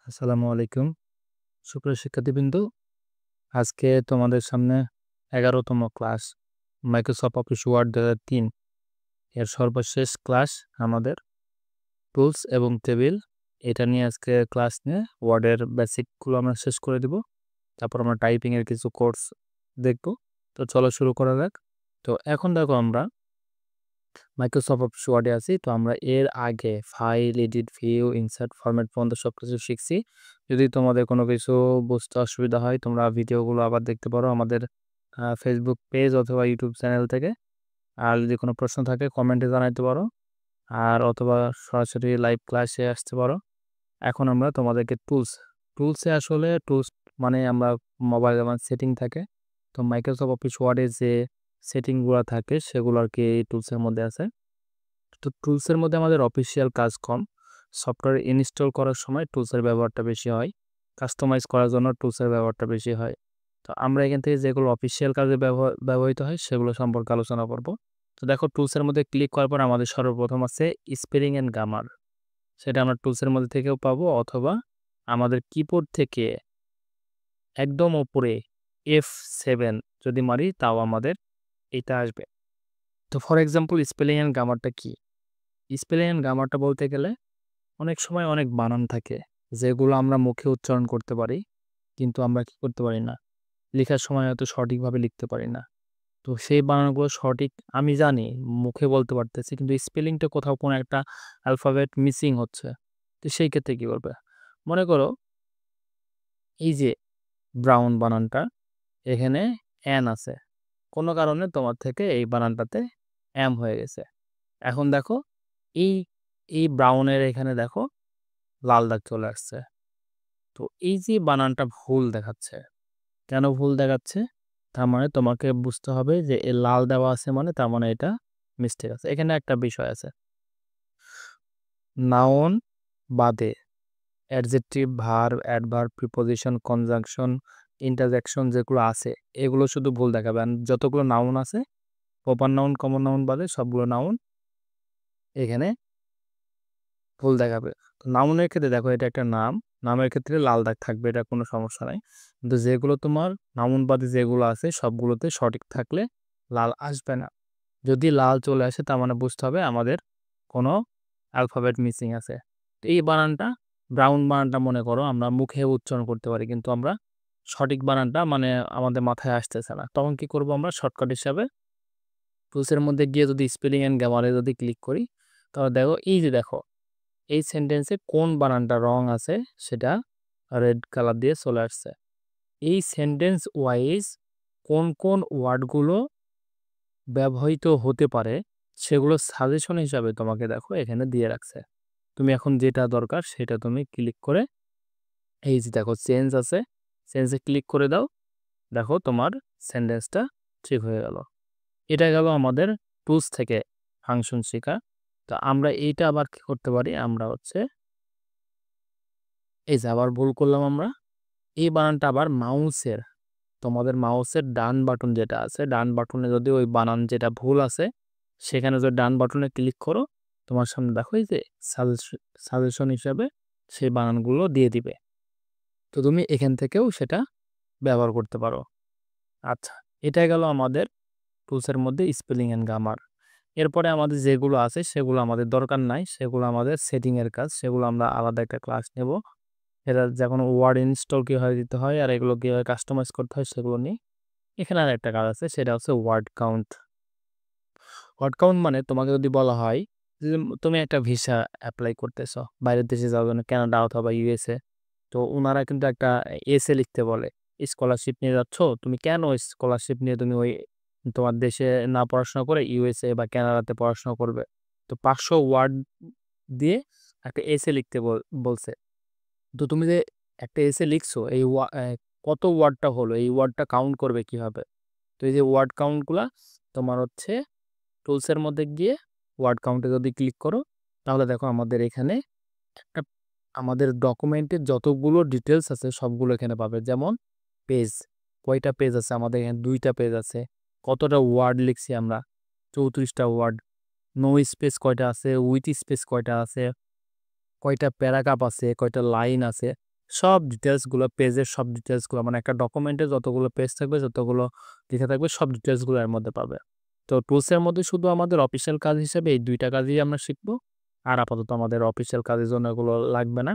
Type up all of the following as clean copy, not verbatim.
আসসালামু আলাইকুম সুপ্রিয় শিক্ষার্থীবৃন্দ, আজকে তোমাদের সামনে 11তম ক্লাস মাইক্রোসফট অফিস ওয়ার্ড 2003 এর সর্বশেষ ক্লাস আমাদের টুলস এবং টেবিল। এটা নিয়ে আজকে ক্লাস নিয়ে ওয়ার্ডের বেসিকগুলো আমরা শেষ করে দিব, তারপর আমরা টাইপিংয়ের কিছু কোর্স দেখব। তো চলো শুরু করা যাক। তো এখন দেখো আমরা মাইক্রোসফট অফিস ওয়ার্ডে আছি। তো আমরা এর আগে file, edit, view, insert, format পর্যন্ত সব কিছু শিখছি। যদি তোমাদের কোনো কিছু বুঝতে অসুবিধা হয় তোমরা ভিডিওগুলো আবার দেখতে পারো আমাদের ফেসবুক পেজ অথবা ইউটিউব চ্যানেল থেকে। আর যদি কোনো প্রশ্ন থাকে কমেন্টে জানাতে পারো, আর অথবা সরাসরি লাইভ ক্লাসে আসতে পারো। এখন আমরা তোমাদেরকে টুলসে আসলে টুলস মানে আমরা মোবাইল আমার সেটিং থাকে, তো মাইক্রোসফট অফিস ওয়ার্ডে যে সেটিংগুলো থাকে সেগুলো আর কি এই টুলসের মধ্যে আছে। তো টুলসের মধ্যে আমাদের অফিসিয়াল কাজ কম, সফটওয়্যার ইনস্টল করার সময় টুলসের ব্যবহারটা বেশি হয়, কাস্টমাইজ করার জন্য টুলসের ব্যবহারটা বেশি হয়। তো আমরা এখান থেকে যেগুলো অফিসিয়াল কাজে ব্যবহৃত হয় সেগুলো সম্পর্কে আলোচনা করব। তো দেখো টুলসের মধ্যে ক্লিক করার পর আমাদের সর্বপ্রথম আছে স্পেলিং অ্যান্ড গ্রামার। সেটা আমরা টুলসের মধ্যে থেকেও পাবো, অথবা আমাদের কিবোর্ড থেকে একদম ওপরে F7 যদি মারি তাও আমাদের এটা আসবে। তো ফর এক্সাম্পল স্পেলিং অ্যান্ড গ্রামারটা কি? স্পেলিং অ্যান্ড গ্রামারটা বলতে গেলে অনেক সময় অনেক বানান থাকে যেগুলো আমরা মুখে উচ্চারণ করতে পারি, কিন্তু আমরা কি করতে পারি না, লেখার সময় হয়তো সঠিকভাবে লিখতে পারি না। তো সেই বানানগুলো সঠিক আমি জানি, মুখে বলতে পারতেছি, কিন্তু স্পেলিংটা কোথাও কোনো একটা অ্যালফাবেট মিসিং হচ্ছে। তো সেই ক্ষেত্রে কী করবে? মনে করো এই যে ব্রাউন বানানটা, এখানে অ্যান আছে, কোনো কারণে তোমার থেকে এই বানানটাতে অ্যাম হয়ে গেছে। এখন দেখো এই এই ব্রাউনের এখানে দেখো লাল দাগ চলে আসছে। তো এই যে বানানটা ভুল দেখাচ্ছে, কেন ভুল দেখাচ্ছে? তার মানে তোমাকে বুঝতে হবে যে এ লাল দেওয়া আছে মানে তার মানে এটা মিস্টেক আছে। এখানে একটা বিষয় আছে, নাউন বাদে adjective, verb, adverb, preposition, conjunction, interjection যেগুলো আছে এগুলো শুধু ভুল দেখাবে। আর যতগুলো নাউন আছে প্রপার নাউন, কমন নাউন বাদে সবগুলো নাউন এখানে ভুল দেখাবে। তো নাউনের ক্ষেত্রে দেখো এটা একটা নাম, নামের ক্ষেত্রে লাল দাগ থাকবে, এটা কোনো সমস্যা নাই। কিন্তু যেগুলো তোমার নাউন বাদে যেগুলো আছে সবগুলোতে সঠিক থাকলে লাল আসবে না। যদি লাল চলে আসে তার মানে বুঝতে হবে আমাদের কোনো অ্যালফাবেট মিসিং আছে। তো এই বানানটা ব্রাউন বানানটা মনে করো আমরা মুখে উচ্চারণ করতে পারি, কিন্তু আমরা সঠিক বানানটা মানে আমাদের মাথায় আসতেছে না। তখন কি করব? আমরা শর্টকাট হিসাবে টুলসের মধ্যে গিয়ে যদি স্পেলিং অ্যান্ড গ্রামারে যদি ক্লিক করি, তাহলে দেখো এই যে দেখো এই সেন্টেন্সে কোন বানানটা রং আছে সেটা রেড কালার দিয়ে চলে আসছে। এই সেন্টেন্স ওয়াইজ কোন কোন ওয়ার্ডগুলো ব্যবহৃত হতে পারে সেগুলো সাজেশন হিসাবে তোমাকে দেখো এখানে দিয়ে রাখছে। তুমি এখন যেটা দরকার সেটা তুমি ক্লিক করে এই যে দেখো চেঞ্জ আছে, চেঞ্জে ক্লিক করে দাও, দেখো তোমার সেন্টেন্সটা ঠিক হয়ে গেল। এটা গেল আমাদের টুলস থেকে ফাংশন শেখা। তো আমরা এইটা আবার কি করতে পারি? আমরা হচ্ছে এই যে আবার ভুল করলাম আমরা, এই বানানটা আবার মাউসের, তোমাদের মাউসের ডান বাটন যেটা আছে, ডান বাটনে যদি ওই বানান যেটা ভুল আছে সেখানে যদি ডান বাটনে ক্লিক করো, তোমার সামনে দেখো এই যে সাজেশন হিসাবে সেই বানানগুলো দিয়ে দিবে। তো তুমি এখান থেকেও সেটা ব্যবহার করতে পারো। আচ্ছা, এটা গেল আমাদের টুলসের মধ্যে স্পেলিং অ্যান্ড গ্রামার। এরপরে আমাদের যেগুলো আছে সেগুলো আমাদের দরকার নাই, সেগুলো আমাদের সেটিংয়ের কাজ, সেগুলো আমরা আলাদা একটা ক্লাস নেব। এটা যখন ওয়ার্ড ইনস্টল কীভাবে দিতে হয় আর এগুলো কীভাবে কাস্টমাইজ করতে হয় সেগুলো নিয়ে এখানে আর একটা কাজ আছে, সেটা হচ্ছে ওয়ার্ড কাউন্ট। ওয়ার্ড কাউন্ট মানে তোমাকে যদি বলা হয় যে তুমি একটা ভিসা অ্যাপ্লাই করতেছো বাইরের দেশে যাওয়ার জন্য, কানাডা অথবা ইউএসএ, তো ওনারা কিন্তু একটা এসে লিখতে বলে, স্কলারশিপ নিয়ে যাচ্ছ, তুমি কেন স্কলারশিপ নিয়ে তুমি ওই তোমার দেশে না পড়াশোনা করে ইউএসএ বা কানাডাতে পড়াশোনা করবে। তো 500 ওয়ার্ড দিয়ে একটা এসে লিখতে বলছে। তো তুমি যে একটা এসে লিখছো এই কত ওয়ার্ডটা হলো, এই ওয়ার্ডটা কাউন্ট করবে কিভাবে? তো এই যে ওয়ার্ড কাউন্টগুলা তোমার হচ্ছে টুলসের মধ্যে গিয়ে ওয়ার্ড কাউন্টে যদি ক্লিক করো, তাহলে দেখো আমাদের এখানে একটা আমাদের ডকুমেন্টের যতগুলো ডিটেলস আছে সবগুলো এখানে পাবে। যেমন পেজ, কয়টা পেজ আছে আমাদের এখানে? 2টা পেজ আছে। কতটা ওয়ার্ড লিখছি আমরা? 34টা ওয়ার্ড। নো স্পেস কয়টা আছে, উইথ স্পেস কয়টা আছে, কয়টা প্যারাগ্রাফ আছে, কয়টা লাইন আছে, সব ডিটেলসগুলো, পেজের সব ডিটেলসগুলো, মানে একটা ডকুমেন্টে যতগুলো পেজ থাকবে, যতগুলো লেখা থাকবে, সব ডিটেলসগুলো এর মধ্যে পাবে। তো টুলসের মধ্যে শুধু আমাদের অফিসিয়াল কাজ হিসেবে এই 2টা কাজই আমরা শিখব। আর আপাতত আমাদের অফিসিয়াল কাজের জন্য এগুলো লাগবে না।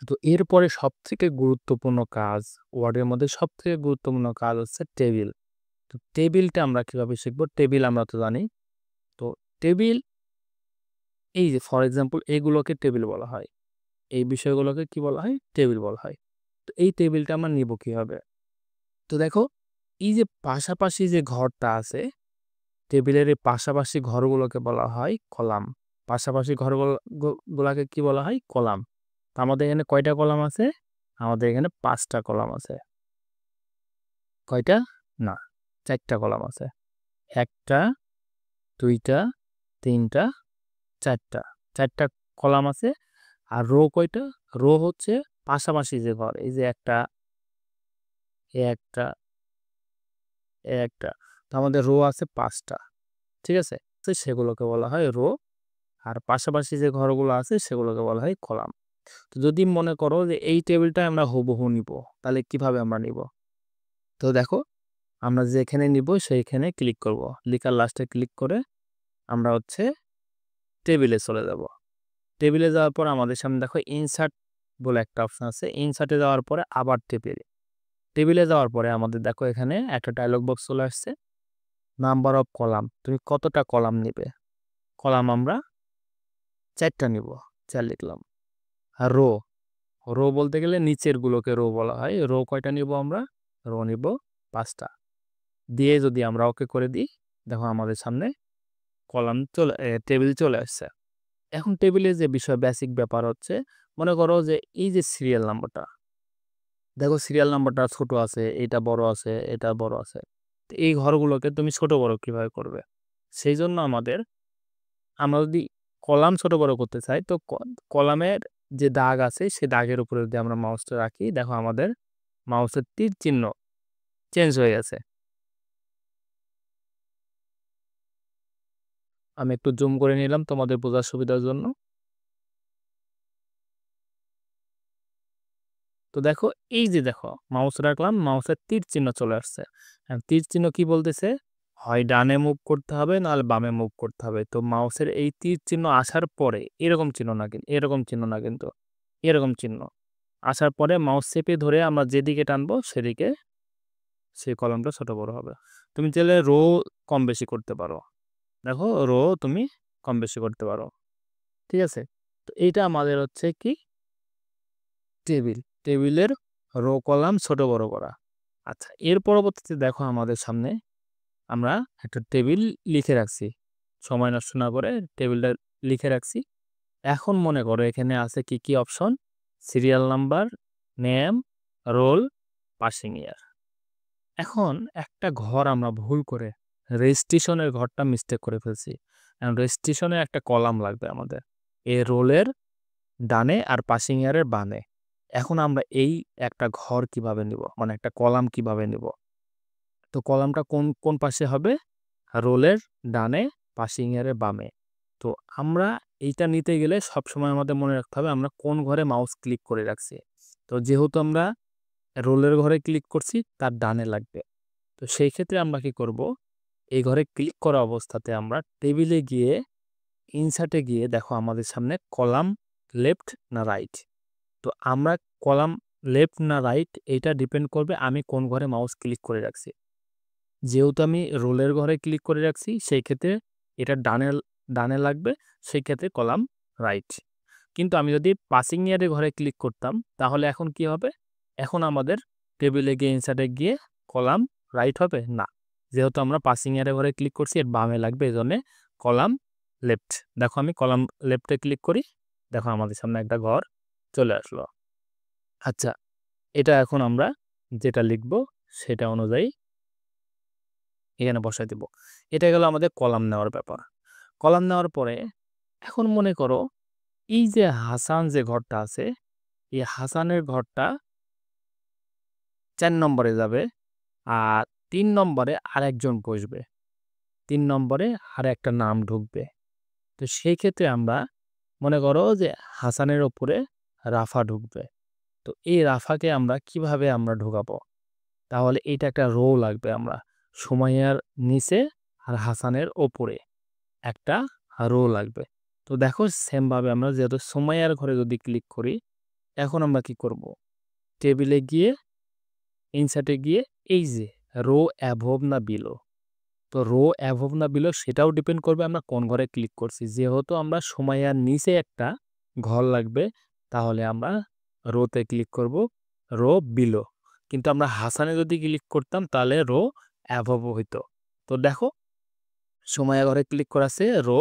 তো এরপরে সবথেকে গুরুত্বপূর্ণ কাজ, ওয়ার্ডের মধ্যে সবথেকে গুরুত্বপূর্ণ কাজ হচ্ছে টেবিল। তো টেবিলটা আমরা কিভাবে শিখব? টেবিল আমরা তো জানি। তো টেবিল, এই যে ফর এক্সাম্পল এগুলোকে টেবিল বলা হয়। এই বিষয়গুলোকে কি বলা হয়? টেবিল বলা হয়। তো এই টেবিলটা আমরা নিব কিভাবে? তো দেখো, এই যে পাশাপাশি যে ঘরটা আছে, টেবিলের এই পাশাপাশি ঘরগুলোকে বলা হয় কলাম। পাশাপাশি গুলাকে কি বলা হয়? কলাম। তো আমাদের এখানে কয়টা কলাম আছে? আমাদের এখানে 5টা কলাম আছে। কয়টা? না, 4টা কলাম আছে। 1টা, 2টা, 3টা, 4টা। 4টা কলাম আছে। আর রো কয়টা? রো হচ্ছে পাশাপাশি যে ঘর, এই যে একটা, একটা, একটা। তো আমাদের রো আছে 5টা। ঠিক আছে? তো সেগুলোকে বলা হয় রো। আর পাশাপাশি যে ঘরগুলো আছে সেগুলোকে বলা হয় কলাম। তো যদি মনে করো যে এই টেবিলটা আমরা হুবহু নিব, তাহলে কিভাবে আমরা নিব? তো দেখো, আমরা যেখানে নিব সেইখানে ক্লিক করব। লিখার লাস্টে ক্লিক করে আমরা হচ্ছে টেবিলে চলে যাব। টেবিলে যাওয়ার পর আমাদের সামনে দেখো ইনসার্ট বলে একটা অপশন আছে। ইনসার্টে যাওয়ার পরে আবার টেবিলে, টেবিলে যাওয়ার পরে আমাদের দেখো এখানে একটা ডায়লগ বক্স চলে আসছে, নাম্বার অফ কলাম। তুমি কতটা কলাম নিবে? কলাম আমরা 4টা নিব, 4 লিখলাম। আর রো, রো বলতে গেলে নিচের গুলোকে রো বলা হয়। রো কয়টা নিব আমরা? রো নিব 5টা। দিয়ে যদি আমরা ওকে করে দিই, দেখো আমাদের সামনে টেবিল চলে আসছে। এখন টেবিলে যে বিষয় বেসিক ব্যাপার হচ্ছে, মনে করো যে এই যে সিরিয়াল নাম্বারটা, দেখো সিরিয়াল নাম্বারটা ছোট আছে, এটা বড় আছে, এটা বড় আছে। তো এই ঘরগুলোকে তুমি ছোট বড় কিভাবে করবে? সেই জন্য আমরা যদি কলাম ছোট বড় করতে চাই, তো কলামের যে দাগ আছে সেই দাগের উপরে যদি আমরা মাউসটা রাখি, দেখো আমাদের মাউসের তীর চিহ্ন চেঞ্জ হয়ে গেছে। আমি একটু জুম করে নিলাম তোমাদের বোঝার সুবিধার জন্য। তো দেখো, এই যে দেখো মাউস রাখলাম, মাউসের তীর চিহ্ন চলে আসছে। তীর চিহ্ন কি বলতেছে? হয় ডানে মুভ করতে হবে, নাহলে বামে মুভ করতে হবে। তো মাউসের এই তীর চিহ্ন আসার পরে এরকম চিহ্ন না, কিন্তু এরকম চিহ্ন না, কিন্তু এরকম চিহ্ন আসার পরে মাউস চেপে ধরে আমরা যেদিকে টানবো সেদিকে সেই কলমটা ছোট বড় হবে। তুমি চাইলে রো কম বেশি করতে পারো। দেখো রো তুমি কম বেশি করতে পারো। ঠিক আছে? তো এইটা আমাদের হচ্ছে কি? টেবিল। টেবিলের রো কলাম ছোট বড় করা। আচ্ছা, এর পরবর্তীতে দেখো আমাদের সামনে আমরা একটা টেবিল লিখে রাখছি। সময় নষ্ট না করে টেবিলটা লিখে রাখছি। এখন মনে করো এখানে আছে কি কি option? Serial number, name, roll, passing year. এখন একটা ঘর আমরা ভুল করে রেজিস্ট্রেশনের ঘরটা মিস্টেক করে ফেলছি। রেজিস্ট্রেশনে একটা কলাম লাগবে আমাদের, এ রোলের ডানে আর পাসিং ইয়ারের বামে। এখন আমরা এই একটা ঘর কিভাবে নিব, মানে একটা কলাম কিভাবে নিব? তো কলামটা কোন কোন পাশে হবে? রোলের ডানে, পাসিং ইয়ারের বামে। তো আমরা এইটা নিতে গেলে সবসময় আমাদের মনে রাখতে হবে আমরা কোন ঘরে মাউস ক্লিক করে রাখছি। তো যেহেতু আমরা রোলের ঘরে ক্লিক করছি, তার ডানে লাগবে। তো সেই ক্ষেত্রে আমরা কি করব? এই ঘরে ক্লিক করা অবস্থাতে আমরা টেবিলে গিয়ে ইনসার্টে গিয়ে দেখো আমাদের সামনে কলাম লেফট না রাইট। তো আমরা কলাম লেফট না রাইট এটা ডিপেন্ড করবে আমি কোন ঘরে মাউস ক্লিক করে রাখছি। যেহেতু আমি রোলের ঘরে ক্লিক করে রাখছি, সেই ক্ষেত্রে এটা ডানে ডানে লাগবে, সেই ক্ষেত্রে কলাম রাইট। কিন্তু আমি যদি পাসিং ইয়ারের ঘরে ক্লিক করতাম, তাহলে এখন কি হবে? এখন আমাদের টেবিলে গিয়ে ইনসার্টে গিয়ে কলাম রাইট হবে না। যেহেতু আমরা পাসিং ইয়ারের ঘরে ক্লিক করছি, এর বামে লাগবে, এই জন্যে কলাম লেফট। দেখো আমি কলাম লেফটে ক্লিক করি, দেখো আমাদের সামনে একটা ঘর চলে আসলো। আচ্ছা, এটা এখন আমরা যেটা লিখব সেটা অনুযায়ী এখানে বসাই দিব। এটা গেল আমাদের কলাম নেওয়ার ব্যাপার। কলাম নেওয়ার পরে এখন মনে করো এই যে হাসান যে ঘরটা আছে, এই হাসানের ঘরটা 4 নম্বরে যাবে, আর 3 নম্বরে আরেকজন বসবে, 3 নম্বরে আর একটা নাম ঢুকবে। তো সেই ক্ষেত্রে আমরা মনে করো যে হাসানের ওপরে রাফা ঢুকবে। তো এই রাফাকে আমরা কিভাবে আমরা ঢোকাবো? তাহলে এটা একটা রো লাগবে আমরা সুমাইয়ার নিচে আর হাসানের ওপরে একটা রো লাগবে। তো দেখো সেম ভাবে আমরা যেহেতু সুমাইয়ার ঘরে যদি ক্লিক করি, এখন আমরা কি করব? টেবিলে গিয়ে ইনসার্টে গিয়ে এই যে রো অ্যাভব না বিলো, তো রো অ্যাভব না বিলো সেটাও ডিপেন্ড করবে আমরা কোন ঘরে ক্লিক করছি। যেহেতু আমরা সুমাইয়ার নিচে একটা ঘর লাগবে, তাহলে আমরা রোতে ক্লিক করব, রো বিলো। কিন্তু আমরা হাসানে যদি ক্লিক করতাম তাহলে রো অ্যাভব হইতো। তো দেখো সুমাইয়া ঘরে ক্লিক করাছে, রো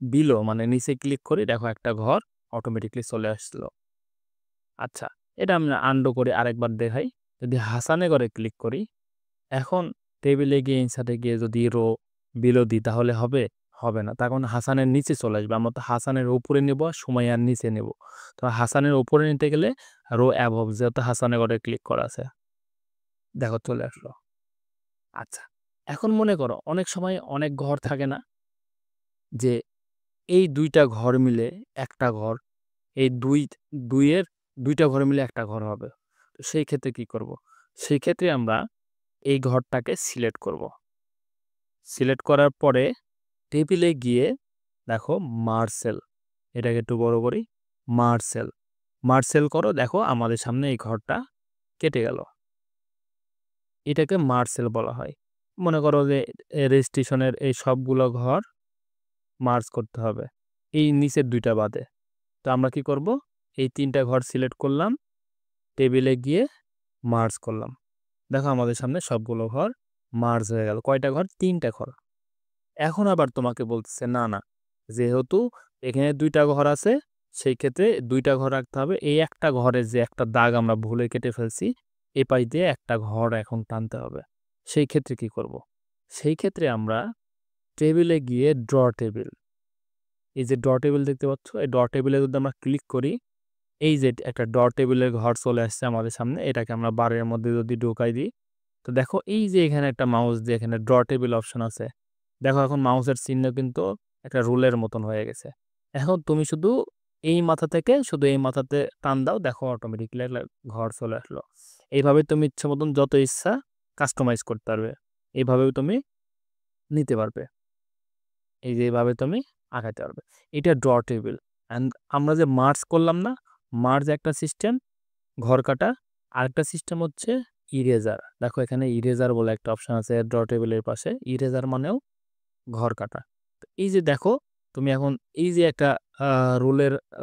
বিলো মানে নিচে ক্লিক করি, দেখো একটা ঘর অটোমেটিকলি চলে আসলো। আচ্ছা, এটা আমরা আন্ডু করে আরেকবার দেখাই। যদি হাসানে ঘরে ক্লিক করি, এখন টেবিলে গিয়ে ইনসার্টে গিয়ে যদি রো বিলো দিই তাহলে হবে? হবে না। তখন হাসানের নিচে চলে আসবে। আমরা তো হাসানের উপরে নেব আর সুমাইয়ার নিচে নেব। তো হাসানের উপরে নিতে গেলে রো অ্যাভব, যেহেতু হাসানের ঘরে ক্লিক করা আছে, দেখো চলে আসলো। আচ্ছা, এখন মনে করো অনেক সময় অনেক ঘর থাকে না, যে এই ২টা ঘর মিলে একটা ঘর, এই ২ এর ২টা ঘর মিলে একটা ঘর হবে। তো সেই ক্ষেত্রে কি করব? সেই ক্ষেত্রে আমরা এই ঘরটাকে সিলেক্ট করব। সিলেক্ট করার পরে টেবিলে গিয়ে দেখো মার্সেল, এটাকে একটু বড় করি, মার্সেল, মার্সেল করো, দেখো আমাদের সামনে এই ঘরটা কেটে গেল। এটাকে মার্সেল বলা হয়। মনে করো যে রেজিস্ট্রেশনের এই সবগুলো ঘর মার্জ করতে হবে এই নিচের ২টা বাদে। তো আমরা কি করব? এই ৩টা ঘর সিলেক্ট করলাম, টেবিলে গিয়ে মার্জ করলাম, দেখো আমাদের সামনে সবগুলো ঘর মার্জ হয়ে গেল। কয়টা ঘর? ৩টা ঘর। এখন আবার তোমাকে বলতেছে না না, যেহেতু এখানে ২টা ঘর আছে, সেই ক্ষেত্রে ২টা ঘর রাখতে হবে। এই একটা ঘরের যে একটা দাগ আমরা ভুলে কেটে ফেলছি, এ পাশ দিয়ে একটা ঘর এখন টানতে হবে। সেই ক্ষেত্রে কি করব? সেই ক্ষেত্রে আমরা টেবিলে গিয়ে ড্র টেবিল, এই যে ড্র টেবিল দেখতে পাচ্ছ, এই ড্র টেবিলে যদি আমরা ক্লিক করি, এই যে একটা ড্র টেবিলের ঘর চলে আসছে আমাদের সামনে, এটাকে আমরা বারের মধ্যে যদি ঢোকাই দিই, তো দেখো এই যে এখানে একটা মাউস দিয়ে এখানে ড্র টেবিল অপশন আছে, দেখো এখন মাউসের চিহ্ন কিন্তু একটা রুলের মতন হয়ে গেছে। এখন তুমি শুধু এই মাথা থেকে শুধু এই মাথাতে টান দাও, দেখো অটোমেটিকলি ঘর চলে আসলো। এইভাবে তুমি ইচ্ছে মতন যত ইচ্ছা কাস্টমাইজ করতে পারবে, এইভাবেও তুমি নিতে পারবে, এই যে এইভাবে তুমি আঁকাতে পারবে। এটা ড্র টেবিল। অ্যান্ড আমরা যে মার্জ করলাম না, মার্জ একটা সিস্টেম, ঘর কাটা। আরেকটা সিস্টেম হচ্ছে ইরেজার। দেখো এখানে ইরেজার বলে একটা অপশন আছে ড্র টেবিলের পাশে, ইরেজার মানেও ঘর কাটা। তো এই যে দেখো তুমি এখন এই যে একটা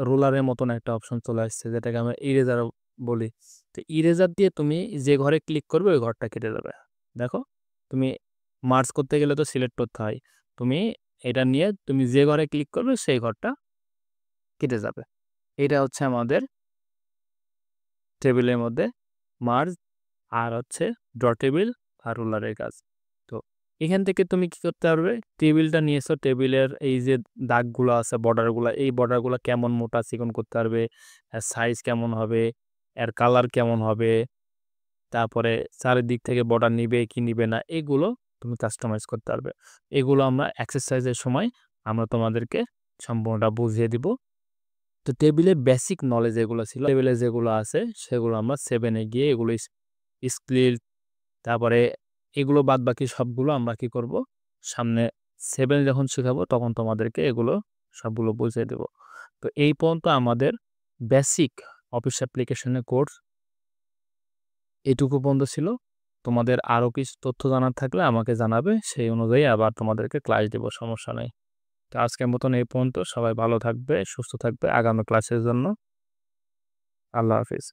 রোলারের মতন একটা অপশন চলে আসছে, যেটাকে আমরা ইরেজার বলি। তো ইরেজার দিয়ে তুমি যে ঘরে ক্লিক করবে ওই ঘরটা কেটে যাবে। দেখো তুমি মার্জ করতে গেলে তো সিলেক্ট করতে হয়, তুমি এটা নিয়ে তুমি যে ঘরে ক্লিক করবে সেই ঘরটা কেটে যাবে। এটা হচ্ছে আমাদের টেবিলের মধ্যে মার্জ আর হচ্ছে ড্র টেবিল আর রুলারের কাজ। তো এখান থেকে তুমি কি করতে পারবে? টেবিলটা নিয়েছো, টেবিলের এই যে দাগগুলো আছে, বর্ডারগুলো, এই বর্ডারগুলো কেমন মোটা চিকন করতে পারবে, সাইজ কেমন হবে, এর কালার কেমন হবে, তারপরে চারিদিক থেকে বর্ডার নিবে কি নিবে না, এগুলো তুমি কাস্টমাইজ করতে পারবে। এগুলো আমরা এক্সারসাইজের সময় আমরা তোমাদেরকে সম্পূর্ণটা বুঝিয়ে দিব। তো টেবিলের বেসিক নলেজ এগুলো ছিল, টেবিলে যেগুলো আছে সেগুলো আমরা 7-এ গিয়ে এগুলো স্প্লিট, তারপরে এগুলো বাদ বাকি সবগুলো আমরা কি করব, সামনে 7 যখন শেখাবো তখন তোমাদেরকে এগুলো সবগুলো বুঝিয়ে দেব। তো এই পর্যন্ত আমাদের বেসিক অফিস অ্যাপ্লিকেশনের কোর্স এটুকু পর্যন্ত ছিল। তোমাদের আরও কিছু তথ্য জানার থাকলে আমাকে জানাবে, সেই অনুযায়ী আবার তোমাদেরকে ক্লাস দেব, সমস্যা নেই। তো আজকের মতন এই পর্যন্ত। সবাই ভালো থাকবে, সুস্থ থাকবে আগামী ক্লাসের জন্য। আল্লাহ হাফিজ।